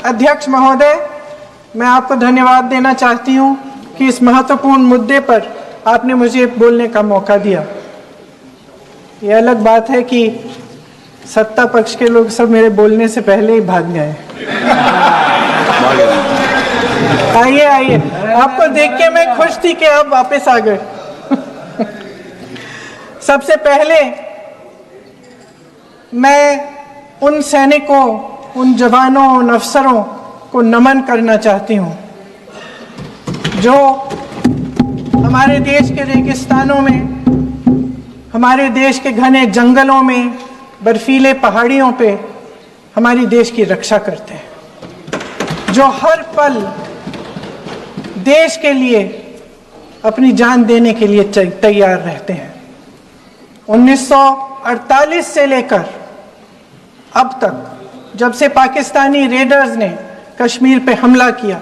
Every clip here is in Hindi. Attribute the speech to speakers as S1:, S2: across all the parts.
S1: अध्यक्ष महोदय, मैं आपको धन्यवाद देना चाहती हूं कि इस महत्वपूर्ण मुद्दे पर आपने मुझे बोलने का मौका दिया। ये अलग बात है कि सत्ता पक्ष के लोग सब मेरे बोलने से पहले ही भाग गए। आइए आइए, आपको देख के मैं खुश थी कि आप वापस आ गए। सबसे पहले मैं उन सैनिकों, उन जवानों, उन अफसरों को नमन करना चाहती हूं जो हमारे देश के रेगिस्तानों में, हमारे देश के घने जंगलों में, बर्फीले पहाड़ियों पे हमारी देश की रक्षा करते हैं, जो हर पल देश के लिए अपनी जान देने के लिए तैयार रहते हैं। 1948 से लेकर अब तक, जब से पाकिस्तानी रेडर्स ने कश्मीर पे हमला किया,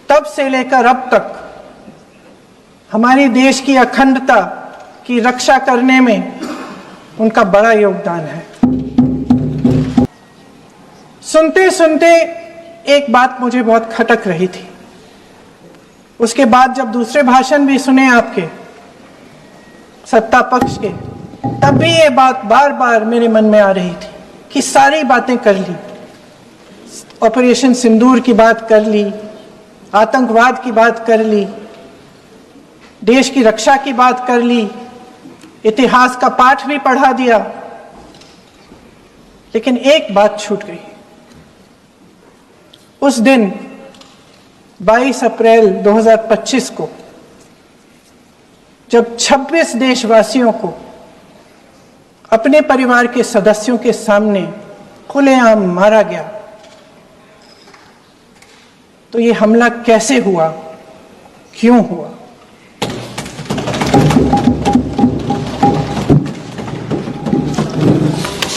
S1: तब से लेकर अब तक हमारी देश की अखंडता की रक्षा करने में उनका बड़ा योगदान है। सुनते सुनते एक बात मुझे बहुत खटक रही थी। उसके बाद जब दूसरे भाषण भी सुने आपके सत्ता पक्ष के, तब भी ये बात बार बार मेरे मन में आ रही थी कि सारी बातें कर ली, ऑपरेशन सिंदूर की बात कर ली, आतंकवाद की बात कर ली, देश की रक्षा की बात कर ली, इतिहास का पाठ भी पढ़ा दिया, लेकिन एक बात छूट गई। उस दिन 22 अप्रैल 2025 को जब 26 देशवासियों को अपने परिवार के सदस्यों के सामने खुलेआम मारा गया, तो ये हमला कैसे हुआ, क्यों हुआ?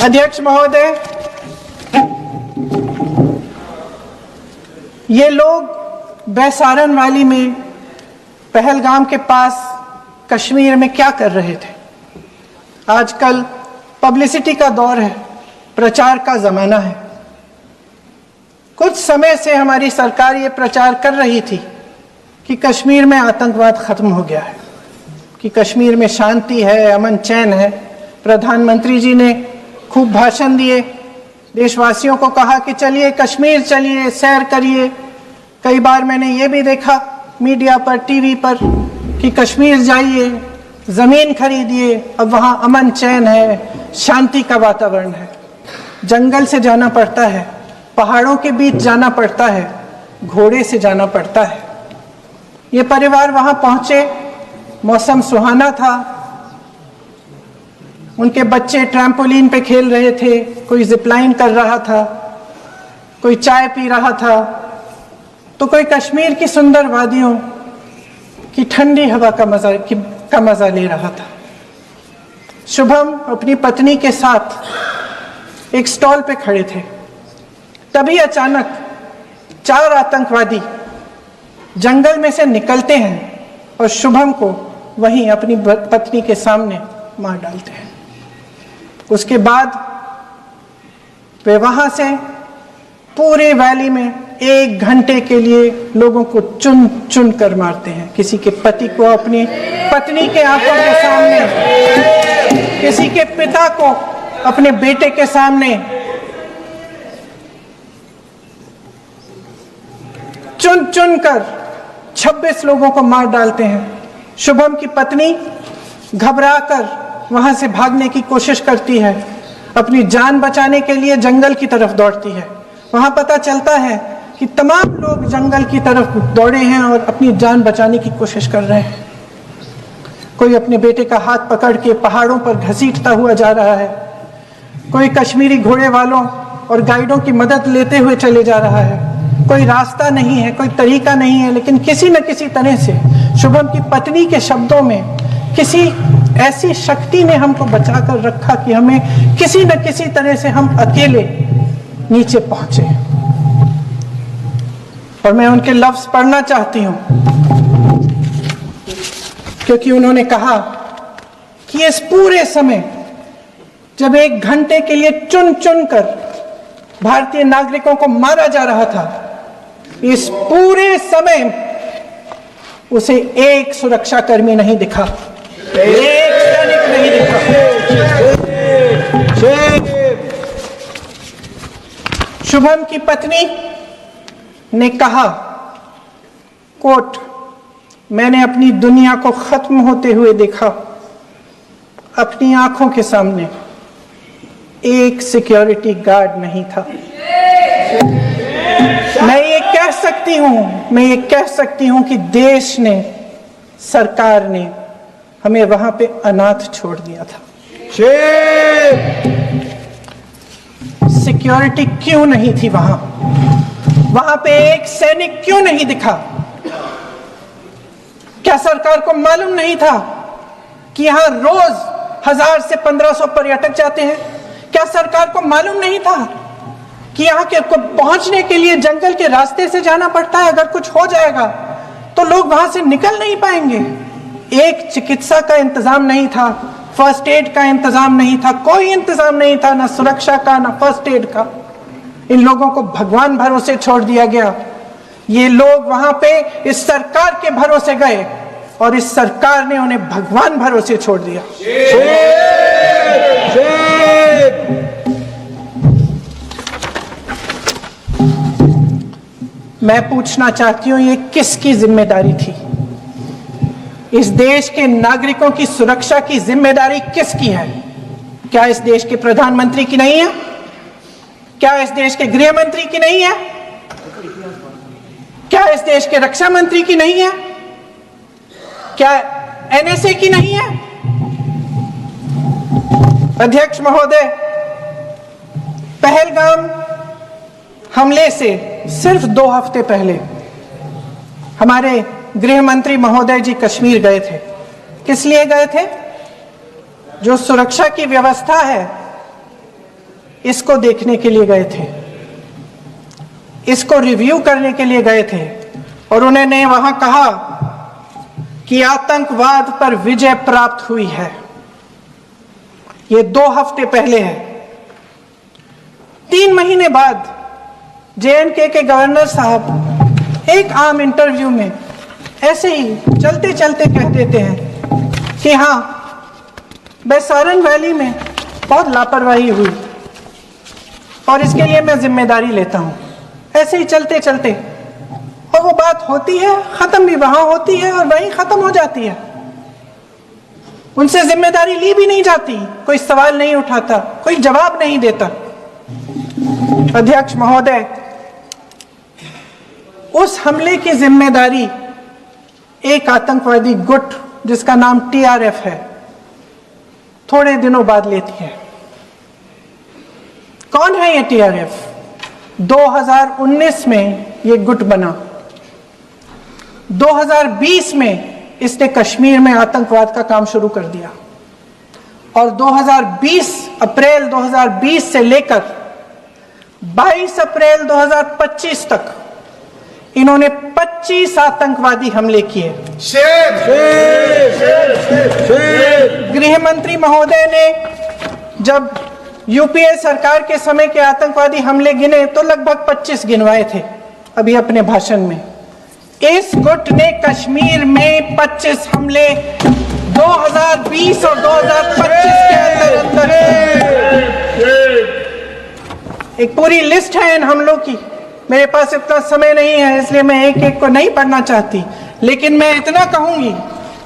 S1: अध्यक्ष महोदय, ये लोग बैसारन वाली में, पहलगाम के पास कश्मीर में क्या कर रहे थे? आजकल पब्लिसिटी का दौर है, प्रचार का जमाना है। कुछ समय से हमारी सरकार ये प्रचार कर रही थी कि कश्मीर में आतंकवाद खत्म हो गया है, कि कश्मीर में शांति है, अमन चैन है। प्रधानमंत्री जी ने खूब भाषण दिए, देशवासियों को कहा कि चलिए कश्मीर चलिए, सैर करिए। कई बार मैंने ये भी देखा मीडिया पर, टीवी पर कि कश्मीर जाइए, जमीन खरीदिए, अब वहां अमन चैन है, शांति का वातावरण है। जंगल से जाना पड़ता है, पहाड़ों के बीच जाना पड़ता है, घोड़े से जाना पड़ता है। ये परिवार वहां पहुंचे, मौसम सुहाना था, उनके बच्चे ट्रैम्पोलिन पे खेल रहे थे, कोई जिपलाइन कर रहा था, कोई चाय पी रहा था, तो कोई कश्मीर की सुंदर वादियों की ठंडी हवा का मजा ले रहा था। शुभम अपनी पत्नी के साथ एक स्टॉल पे खड़े थे। तभी अचानक 4 आतंकवादी जंगल में से निकलते हैं और शुभम को वहीं अपनी पत्नी के सामने मार डालते हैं। उसके बाद वे वहां से पूरे वैली में 1 घंटे के लिए लोगों को चुन चुन कर मारते हैं। किसी के पति को अपनी पत्नी के आंखों के सामने, किसी के पिता को अपने बेटे के सामने, चुन चुन कर 26 लोगों को मार डालते हैं। शुभम की पत्नी घबराकर वहां से भागने की कोशिश करती है, अपनी जान बचाने के लिए जंगल की तरफ दौड़ती है। वहां पता चलता है कि तमाम लोग जंगल की तरफ दौड़े हैं और अपनी जान बचाने की कोशिश कर रहे हैं। कोई अपने बेटे का हाथ पकड़ के पहाड़ों पर घसीटता हुआ जा रहा है, कोई कश्मीरी घोड़े वालों और गाइडों की मदद लेते हुए चले जा रहा है। कोई रास्ता नहीं है, कोई तरीका नहीं है, लेकिन किसी न किसी तरह से शुभम की पत्नी के शब्दों में किसी ऐसी शक्ति ने हमको बचा कर रखा कि हमें किसी न किसी तरह से हम अकेले नीचे पहुंचे। और मैं उनके लफ्ज पढ़ना चाहती हूं, क्योंकि उन्होंने कहा कि इस पूरे समय जब 1 घंटे के लिए चुन चुन कर भारतीय नागरिकों को मारा जा रहा था, इस पूरे समय उसे एक सुरक्षाकर्मी नहीं दिखा, एक सैनिक नहीं दिखा। शुभम की पत्नी ने कहा, कोट, मैंने अपनी दुनिया को खत्म होते हुए देखा, अपनी आंखों के सामने एक सिक्योरिटी गार्ड नहीं था। मैं ये कह सकती हूं कि देश ने, सरकार ने हमें वहां पे अनाथ छोड़ दिया था। सिक्योरिटी क्यों नहीं थी वहां पे एक सैनिक क्यों नहीं दिखा? क्या सरकार को मालूम नहीं था कि यहां रोज 1000 से 1500 पर्यटक जाते हैं? क्या सरकार को मालूम नहीं था कि यहाँ के को पहुंचने के लिए जंगल के रास्ते से जाना पड़ता है? अगर कुछ हो जाएगा तो लोग वहां से निकल नहीं पाएंगे। एक चिकित्सा का इंतजाम नहीं था, फर्स्ट एड का इंतजाम नहीं था, कोई इंतजाम नहीं था, ना सुरक्षा का ना फर्स्ट एड का। इन लोगों को भगवान भरोसे छोड़ दिया गया। ये लोग वहां पे इस सरकार के भरोसे गए और इस सरकार ने उन्हें भगवान भरोसे छोड़ दिया। मैं पूछना चाहती हूं, ये किसकी जिम्मेदारी थी? इस देश के नागरिकों की सुरक्षा की जिम्मेदारी किसकी है? क्या इस देश के प्रधानमंत्री की नहीं है? क्या इस देश के गृह मंत्री की नहीं है? क्या इस देश के रक्षा मंत्री की नहीं है? क्या एनएसए की नहीं है? अध्यक्ष महोदय, पहलगाम हमले से सिर्फ 2 हफ्ते पहले हमारे गृह मंत्री महोदय जी कश्मीर गए थे। किस लिए गए थे? जो सुरक्षा की व्यवस्था है इसको देखने के लिए गए थे, इसको रिव्यू करने के लिए गए थे और उन्होंने वहां कहा कि आतंकवाद पर विजय प्राप्त हुई है। ये 2 हफ्ते पहले है। 3 महीने बाद जेएनके के गवर्नर साहब एक आम इंटरव्यू में ऐसे ही चलते चलते कह देते हैं कि हाँ, बैसारन वैली में बहुत लापरवाही हुई और इसके लिए मैं जिम्मेदारी लेता हूं। ऐसे ही चलते चलते, और वो बात होती है, खत्म भी वहां होती है और वहीं खत्म हो जाती है। उनसे जिम्मेदारी ली भी नहीं जाती, कोई सवाल नहीं उठाता, कोई जवाब नहीं देता। अध्यक्ष महोदय, उस हमले की जिम्मेदारी एक आतंकवादी गुट जिसका नाम टीआरएफ है थोड़े दिनों बाद लेती है। कौन है ये टीआरएफ? 2019 में ये गुट बना। 2020 में इसने कश्मीर में आतंकवाद का काम शुरू कर दिया और अप्रैल 2020 से लेकर 22 अप्रैल 2025 तक इन्होंने 25 आतंकवादी हमले किए। गृह मंत्री महोदय ने जब यूपीए सरकार के समय के आतंकवादी हमले गिने तो लगभग 25 गिनवाए थे अभी अपने भाषण में। इस गुट ने कश्मीर में 25 हमले 2020 और 2025 के अंदर एक पूरी लिस्ट है इन हमलों की। मेरे पास इतना समय नहीं है इसलिए मैं एक एक को नहीं पढ़ना चाहती, लेकिन मैं इतना कहूंगी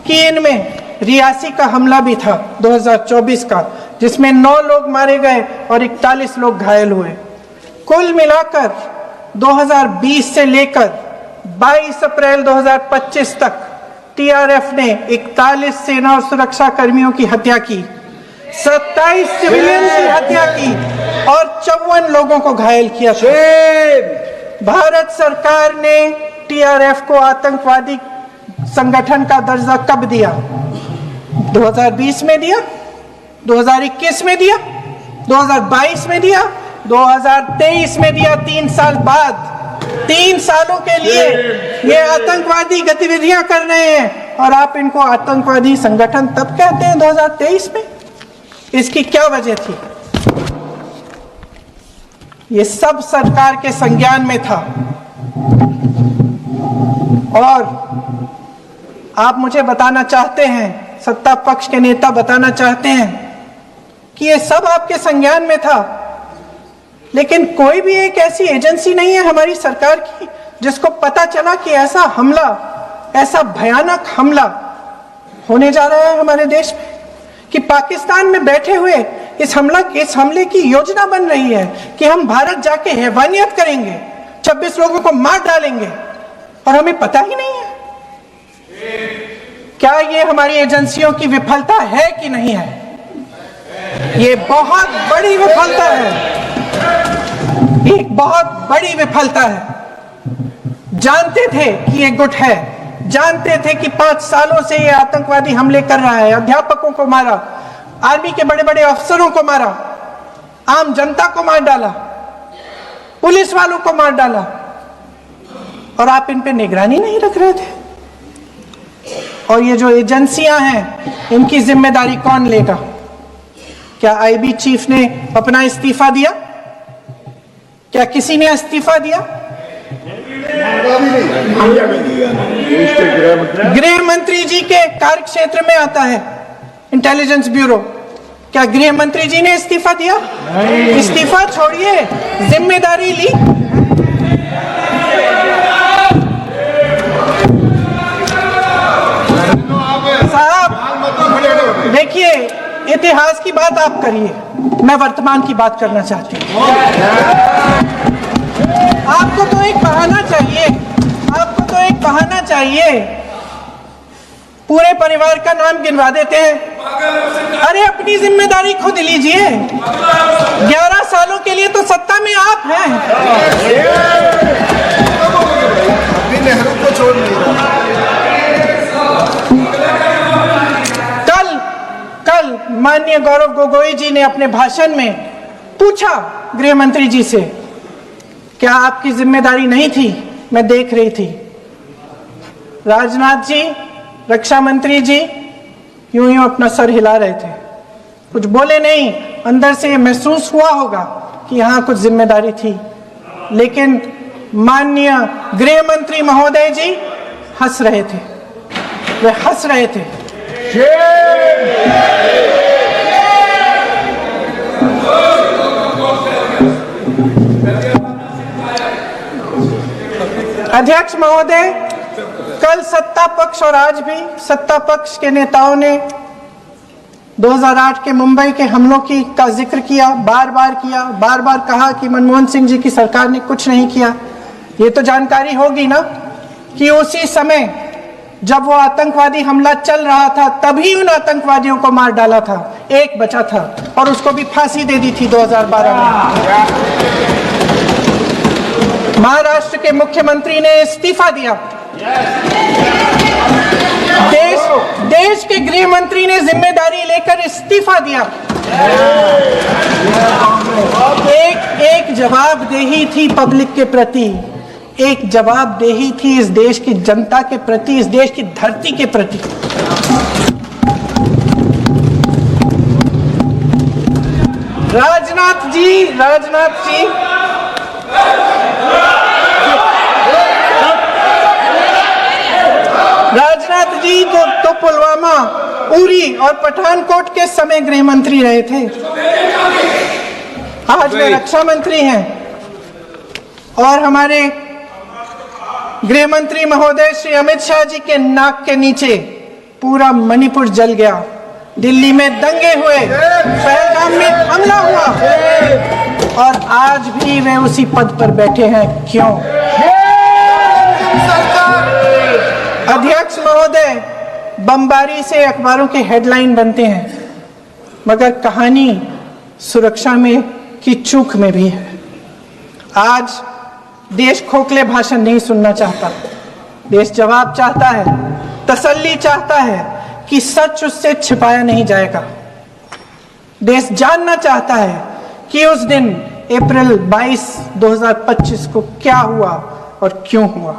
S1: कि इनमें रियासी का हमला भी था 2024 का, जिसमें 9 लोग मारे गए और 41 लोग घायल हुए। कुल मिलाकर 2020 से लेकर 22 अप्रैल 2025 तक टीआरएफ ने 41 सेना और सुरक्षा कर्मियों की हत्या की, 27 सिविलियन की हत्या की और 54 लोगों को घायल किया। भारत सरकार ने टीआरएफ को आतंकवादी संगठन का दर्जा कब दिया? 2020 में दिया, 2021 में दिया, 2022 में दिया, 2023 में दिया। 3 साल बाद, 3 सालों के लिए ये आतंकवादी गतिविधियां कर रहे हैं और आप इनको आतंकवादी संगठन तब कहते हैं 2023 में? इसकी क्या वजह थी? ये सब सरकार के संज्ञान में था। और आप मुझे बताना चाहते हैं, सत्ता पक्ष के नेता बताना चाहते हैं कि ये सब आपके संज्ञान में था, लेकिन कोई भी एक ऐसी एजेंसी नहीं है हमारी सरकार की जिसको पता चला कि ऐसा हमला, ऐसा भयानक हमला होने जा रहा है हमारे देश में, कि पाकिस्तान में बैठे हुए इस हमले की योजना बन रही है कि हम भारत जाके हैवानियत करेंगे, 26 लोगों को मार डालेंगे, और हमें पता ही नहीं है। क्या ये हमारी एजेंसियों की विफलता है कि नहीं है? ये बहुत बड़ी विफलता है, एक बहुत बड़ी विफलता है। जानते थे कि ये गुट है, जानते थे कि 5 सालों से ये आतंकवादी हमले कर रहा है, अध्यापकों को मारा, आर्मी के बड़े बड़े अफसरों को मारा, आम जनता को मार डाला, पुलिस वालों को मार डाला, और आप इन पे निगरानी नहीं रख रहे थे। और ये जो एजेंसियां हैं, इनकी जिम्मेदारी कौन लेगा? क्या आईबी चीफ ने अपना इस्तीफा दिया? क्या किसी ने इस्तीफा दिया? गृह मंत्री जी के कार्य क्षेत्र में आता है इंटेलिजेंस ब्यूरो। क्या गृह मंत्री जी ने इस्तीफा दिया? इस्तीफा छोड़िए, जिम्मेदारी ली। साहब देखिए, इतिहास की बात आप करिए, मैं वर्तमान की बात करना चाहती हूँ। आपको तो एक बहाना चाहिए, आपको तो एक बहाना चाहिए। पूरे परिवार का नाम गिनवा देते हैं। अरे अपनी जिम्मेदारी खुद लीजिए। 11 सालों के लिए तो सत्ता में आप हैं। नेहरू को छोड़ कल माननीय गौरव गोगोई जी ने अपने भाषण में पूछा गृह मंत्री जी से, क्या आपकी जिम्मेदारी नहीं थी? मैं देख रही थी। राजनाथ जी, रक्षा मंत्री जी यूं यूं अपना सर हिला रहे थे, कुछ बोले नहीं। अंदर से महसूस हुआ होगा कि यहाँ कुछ जिम्मेदारी थी, लेकिन माननीय गृह मंत्री महोदय जी हंस रहे थे, वे हंस रहे थे। अध्यक्ष महोदय, कल सत्ता पक्ष और आज भी सत्ता पक्ष के नेताओं ने 2008 के मुंबई के हमलों का जिक्र किया, बार बार कहा कि मनमोहन सिंह जी की सरकार ने कुछ नहीं किया। ये तो जानकारी होगी ना कि उसी समय जब वो आतंकवादी हमला चल रहा था, तभी उन आतंकवादियों को मार डाला था, एक बचा था और उसको भी फांसी दे दी थी 2012 में। महाराष्ट्र के मुख्यमंत्री ने इस्तीफा दिया। देश के गृह मंत्री ने जिम्मेदारी लेकर इस्तीफा दिया। एक जवाबदेही थी पब्लिक के प्रति, एक जवाबदेही थी इस देश की जनता के प्रति, इस देश की धरती के प्रति। राजनाथ जी तो पुलवामा, उरी और पठानकोट के समय गृह मंत्री रहे थे। आज वे रक्षा मंत्री हैं और हमारे गृह मंत्री महोदय श्री अमित शाह जी के नाक के नीचे पूरा मणिपुर जल गया, दिल्ली में दंगे हुए, पहलगाम में हमला हुआ, और आज भी वे उसी पद पर बैठे हैं। क्यों? अध्यक्ष महोदय, बमबारी से अखबारों के हेडलाइन बनते हैं, मगर कहानी सुरक्षा में की चूक में भी है। आज देश खोखले भाषण नहीं सुनना चाहता, देश जवाब चाहता है, तसल्ली चाहता है कि सच उससे छिपाया नहीं जाएगा। देश जानना चाहता है कि उस दिन अप्रैल 22, 2025 को क्या हुआ और क्यों हुआ।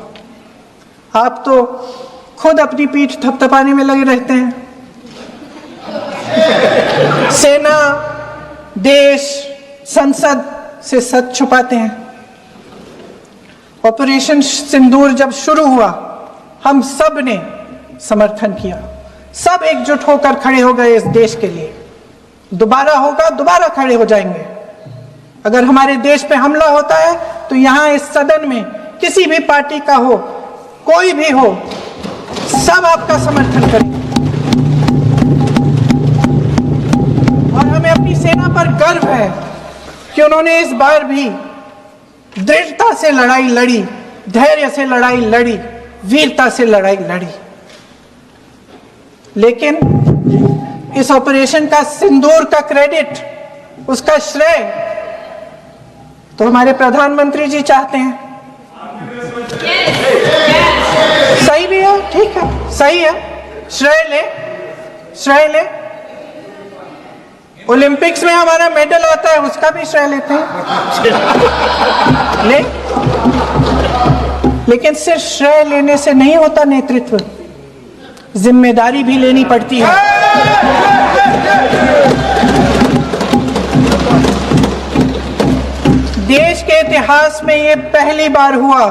S1: आप तो खुद अपनी पीठ थपथपाने में लगे रहते हैं। सेना, देश, संसद से सच छुपाते हैं। ऑपरेशन सिंदूर जब शुरू हुआ, हम सब ने समर्थन किया, सब एकजुट होकर खड़े हो गए इस देश के लिए। दोबारा होगा, दोबारा खड़े हो जाएंगे। अगर हमारे देश पे हमला होता है तो यहाँ इस सदन में किसी भी पार्टी का हो, कोई भी हो, सब आपका समर्थन करेंगे। और हमें अपनी सेना पर गर्व है कि उन्होंने इस बार भी दृढ़ता से लड़ाई लड़ी, धैर्य से लड़ाई लड़ी, वीरता से लड़ाई लड़ी। लेकिन इस ऑपरेशन का सिंदूर का क्रेडिट, उसका श्रेय तो हमारे प्रधानमंत्री जी चाहते हैं। सही भी है, ठीक है, सही है, श्रेय ले। ओलंपिक्स में हमारा मेडल आता है, उसका भी श्रेय लेते हैं। लेकिन सिर्फ श्रेय लेने से नहीं होता नेतृत्व, जिम्मेदारी भी लेनी पड़ती है। देश के इतिहास में ये पहली बार हुआ,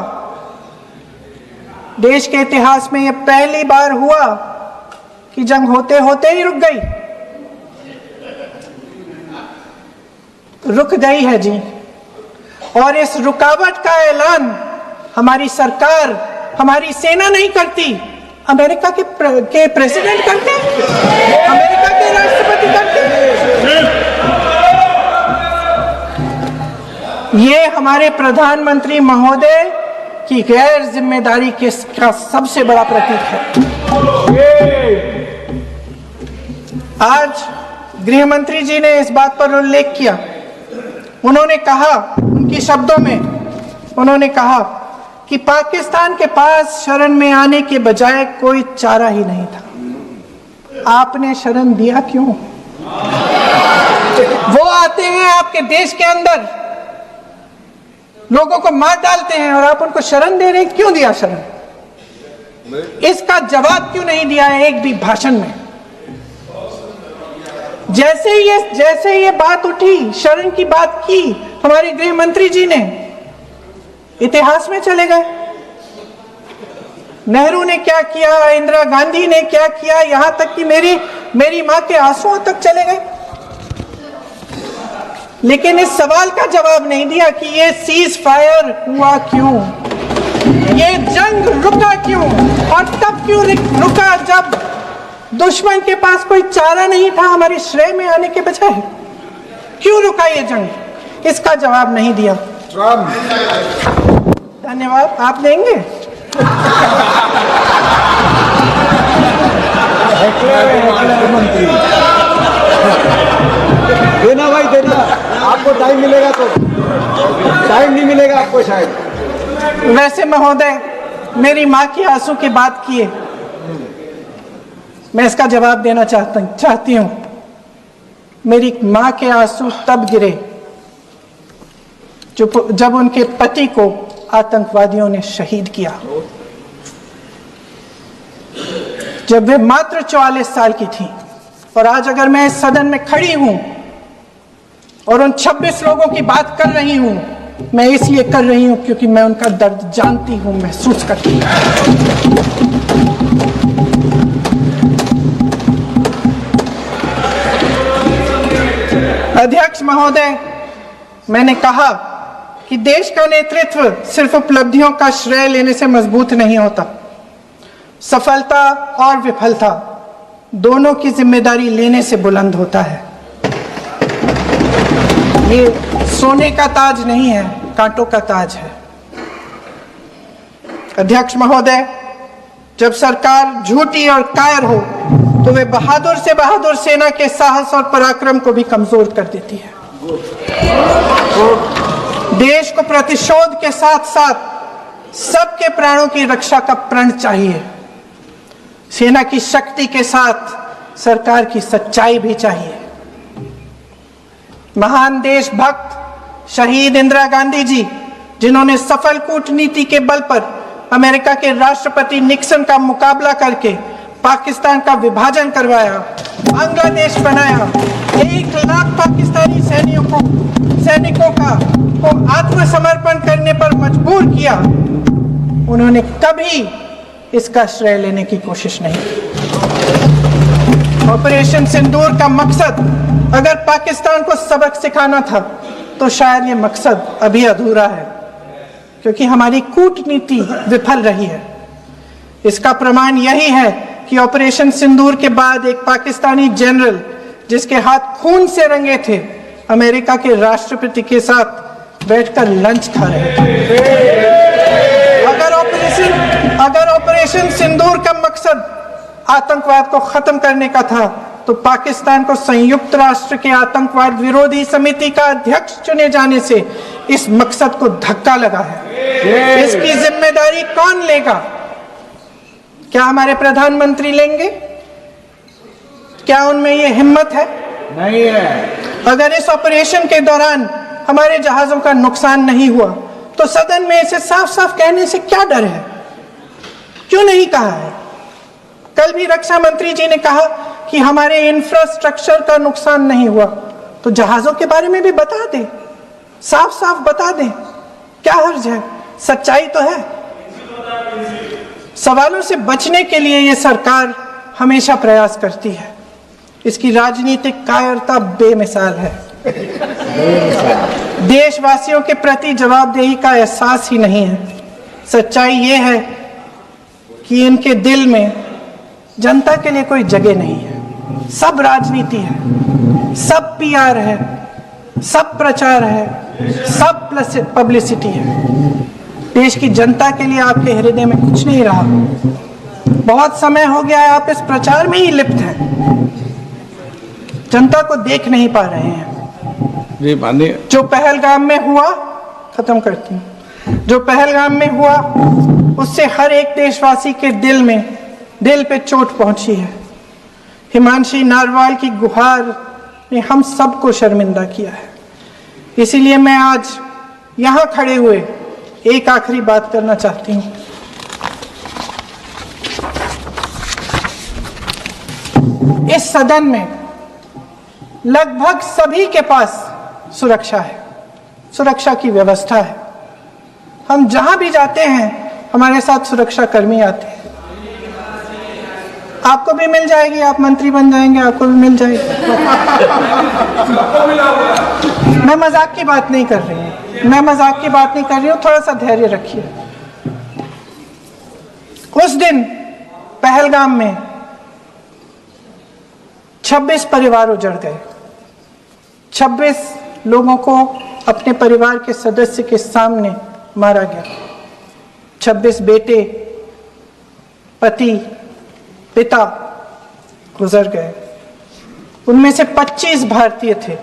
S1: देश के इतिहास में ये पहली बार हुआ कि जंग होते होते ही रुक गई। रुक गई है जी। और इस रुकावट का ऐलान हमारी सरकार, हमारी सेना नहीं करती, अमेरिका के प्रेसिडेंट करते हैं, अमेरिका के राष्ट्रपति करते हैं। ये हमारे प्रधानमंत्री महोदय की गैर जिम्मेदारी का सबसे बड़ा प्रतीक है। आज गृह मंत्री जी ने इस बात पर उल्लेख किया। उन्होंने कहा, उनके शब्दों में उन्होंने कहा कि पाकिस्तान के पास शरण में आने के बजाय कोई चारा ही नहीं था। आपने शरण दिया क्यों? वो आते हैं आपके देश के अंदर, लोगों को मार डालते हैं और आप उनको शरण दे रहे हैं। क्यों दिया शरण? इसका जवाब क्यों नहीं दिया है एक भी भाषण में? जैसे ये बात उठी, शरण की बात की, हमारे गृह मंत्री जी ने इतिहास में चले गए। नेहरू ने क्या किया, इंदिरा गांधी ने क्या किया, यहां तक कि मेरी मां के आंसुओं तक चले गए। लेकिन इस सवाल का जवाब नहीं दिया कि ये सीज फायर हुआ क्यों, ये जंग रुका क्यों, और तब क्यों रुका जब दुश्मन के पास कोई चारा नहीं था हमारे श्रेय में आने के बजाय। क्यों रुका ये जंग? इसका जवाब नहीं दिया। धन्यवाद। आप देंगे?
S2: देना भाई, देना। आपको टाइम मिलेगा तो, टाइम नहीं मिलेगा आपको शायद।
S1: वैसे महोदय, मेरी माँ की आंसू की बात किए, मैं इसका जवाब देना चाहती हूँ। मेरी माँ के आंसू तब गिरे जब उनके पति को आतंकवादियों ने शहीद किया, जब वे मात्र 44 साल की थी। और आज अगर मैं इस सदन में खड़ी हूं और उन 26 लोगों की बात कर रही हूं, मैं इसलिए कर रही हूं क्योंकि मैं उनका दर्द जानती हूं, महसूस करती हूं। अध्यक्ष महोदय, मैंने कहा कि देश का नेतृत्व सिर्फ उपलब्धियों का श्रेय लेने से मजबूत नहीं होता। सफलता और विफलता दोनों की जिम्मेदारी लेने से बुलंद होता है। ये सोने का ताज नहीं है, कांटों का ताज है। अध्यक्ष महोदय, जब सरकार झूठी और कायर हो तो वे बहादुर से बहादुर सेना के साहस और पराक्रम को भी कमजोर कर देती है। देश को प्रतिशोध के साथ साथ सबके प्राणों की रक्षा का प्रण चाहिए। सेना की शक्ति के साथ सरकार की सच्चाई भी चाहिए। महान देशभक्त शहीद इंदिरा गांधी जी, जिन्होंने सफल कूटनीति के बल पर अमेरिका के राष्ट्रपति निक्सन का मुकाबला करके पाकिस्तान का विभाजन करवाया, बांग्लादेश बनाया, 1 लाख पाकिस्तानी सैनिकों को आत्मसमर्पण करने पर मजबूर किया, उन्होंने कभी इसका श्रेय लेने की कोशिश नहीं की। ऑपरेशन सिंदूर का मकसद अगर पाकिस्तान को सबक सिखाना था तो शायद ये मकसद अभी अधूरा है, क्योंकि हमारी कूटनीति विफल रही है। इसका प्रमाण यही है कि ऑपरेशन सिंदूर के बाद एक पाकिस्तानी जनरल जिसके हाथ खून से रंगे थे, अमेरिका के राष्ट्रपति के साथ बैठकर लंच खा रहे थे। अगर ऑपरेशन सिंदूर का मकसद आतंकवाद को खत्म करने का था तो पाकिस्तान को संयुक्त राष्ट्र के आतंकवाद विरोधी समिति का अध्यक्ष चुने जाने से इस मकसद को धक्का लगा है। इसकी जिम्मेदारी कौन लेगा? क्या हमारे प्रधानमंत्री लेंगे? क्या उनमें ये हिम्मत है?
S2: नहीं है।
S1: अगर इस ऑपरेशन के दौरान हमारे जहाजों का नुकसान नहीं हुआ तो सदन में इसे साफ साफ कहने से क्या डर है? क्यों नहीं कहा है? कल भी रक्षा मंत्री जी ने कहा कि हमारे इंफ्रास्ट्रक्चर का नुकसान नहीं हुआ, तो जहाजों के बारे में भी बता दें, साफ साफ बता दें, क्या हर्ज है? सच्चाई तो है। सवालों से बचने के लिए ये सरकार हमेशा प्रयास करती है। इसकी राजनीतिक कायरता बेमिसाल है। देशवासियों के प्रति जवाबदेही का एहसास ही नहीं है। सच्चाई ये है कि इनके दिल में जनता के लिए कोई जगह नहीं है। सब राजनीति है, सब पीआर है, सब प्रचार है, सब पब्लिसिटी है। देश की जनता के लिए आपके हृदय में कुछ नहीं रहा। बहुत समय हो गया है आप इस प्रचार में ही लिप्त हैं, जनता को देख नहीं पा रहे हैं।
S2: जी माननीय,
S1: जो पहलगाम में हुआ, खत्म करती हूँ, जो पहलगाम में हुआ उससे हर एक देशवासी के दिल पे चोट पहुंची है। हिमांशी नारवाल की गुहार ने हम सबको शर्मिंदा किया है। इसीलिए मैं आज यहाँ खड़े हुए एक आखिरी बात करना चाहती हूँ। इस सदन में लगभग सभी के पास सुरक्षा है, सुरक्षा की व्यवस्था है। हम जहां भी जाते हैं हमारे साथ सुरक्षा कर्मी आते हैं। आपको भी मिल जाएगी, आप मंत्री बन जाएंगे, आपको भी मिल जाएगी। मैं मजाक की बात नहीं कर रही हूँ, थोड़ा सा धैर्य रखिए। उस दिन पहलगाम में 26 परिवार उजड़ गए। 26 लोगों को अपने परिवार के सदस्य के सामने मारा गया। 26 बेटे, पति, पिता गुजर गए। उनमें से 25 भारतीय थे।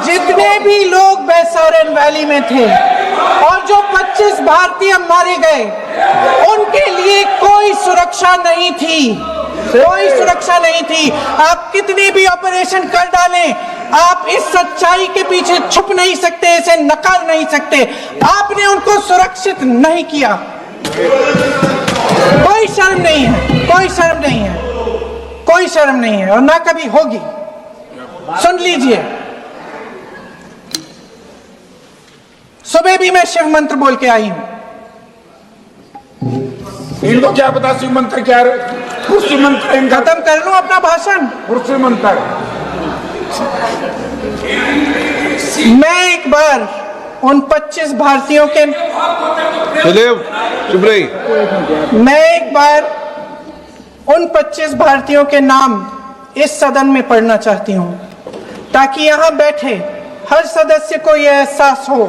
S1: जितने भी लोग बैसारन वैली में थे और जो 25 भारतीय मारे गए, उनके लिए कोई सुरक्षा नहीं थी, कोई सुरक्षा नहीं थी। आप कितने भी ऑपरेशन कर डालें, आप इस सच्चाई के पीछे छुप नहीं सकते, इसे नकार नहीं सकते। आपने उनको सुरक्षित नहीं किया। कोई शर्म नहीं है, कोई शर्म नहीं है, कोई शर्म नहीं है और ना कभी होगी। सुन लीजिए, सुबह भी मैं शिव मंत्र बोल के आई हूं।
S2: इनको क्या पता शिव मंत्र क्या है? कुर्सी मंत्र इनका।
S1: खत्म कर लूं अपना भाषण?
S2: कुर्सी मंत्र।
S1: मैं एक बार उन 25 भारतीयों के
S2: चुप रही।
S1: मैं एक बार उन 25 भारतीयों के नाम इस सदन में पढ़ना चाहती हूं, ताकि यहां बैठे हर सदस्य को यह एहसास हो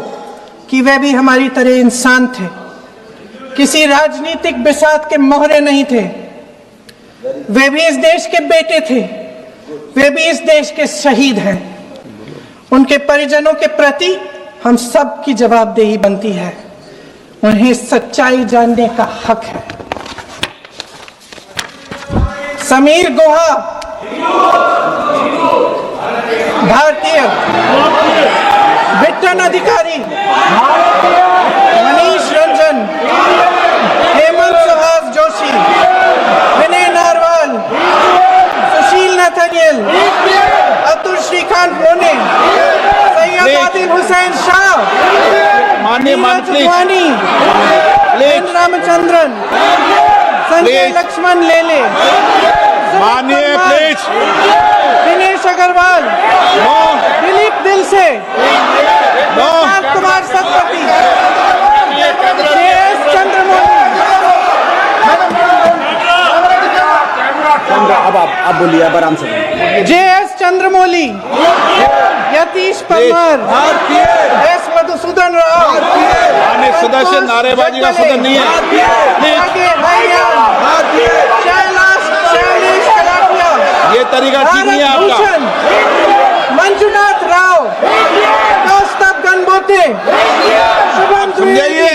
S1: कि वे भी हमारी तरह इंसान थे, किसी राजनीतिक बिसात के मोहरे नहीं थे। वे भी इस देश के बेटे थे, वे भी इस देश के शहीद हैं। उनके परिजनों के प्रति हम सब की जवाबदेही बनती है, उन्हें सच्चाई जानने का हक है। समीर गुहा भारतीय, बिट्टन अधिकारी, मनीष रंजन, हेमंत सुहास जोशी, विनय नारवाल, सुशील नथनियल, अतुल श्रीकांत मोने, सैयद आदिल हुसैन शाह,
S3: माननीय मंत्री
S1: एन रामचंद्रन, संजय लक्ष्मण लेले,
S3: माननीय प्लीज
S1: दिनेश अग्रवाल, दिलीप दिल से, कुमार सतपति, JS चंद्रमौली,
S2: अब आप बोलिए, अब आराम से बोलिए।
S1: JS चंद्रमौली, यतीश परमार, S मधुसूदन राव,
S3: माननीय सदस्य नारेबाजी का सदन नहीं है।
S1: शैलेश कलापिया,
S3: ये तरीका ठीक नहीं है आपका।
S1: मंजुनाथ राव, कौस्तभ गणबोते, शुभम
S3: समझाइए।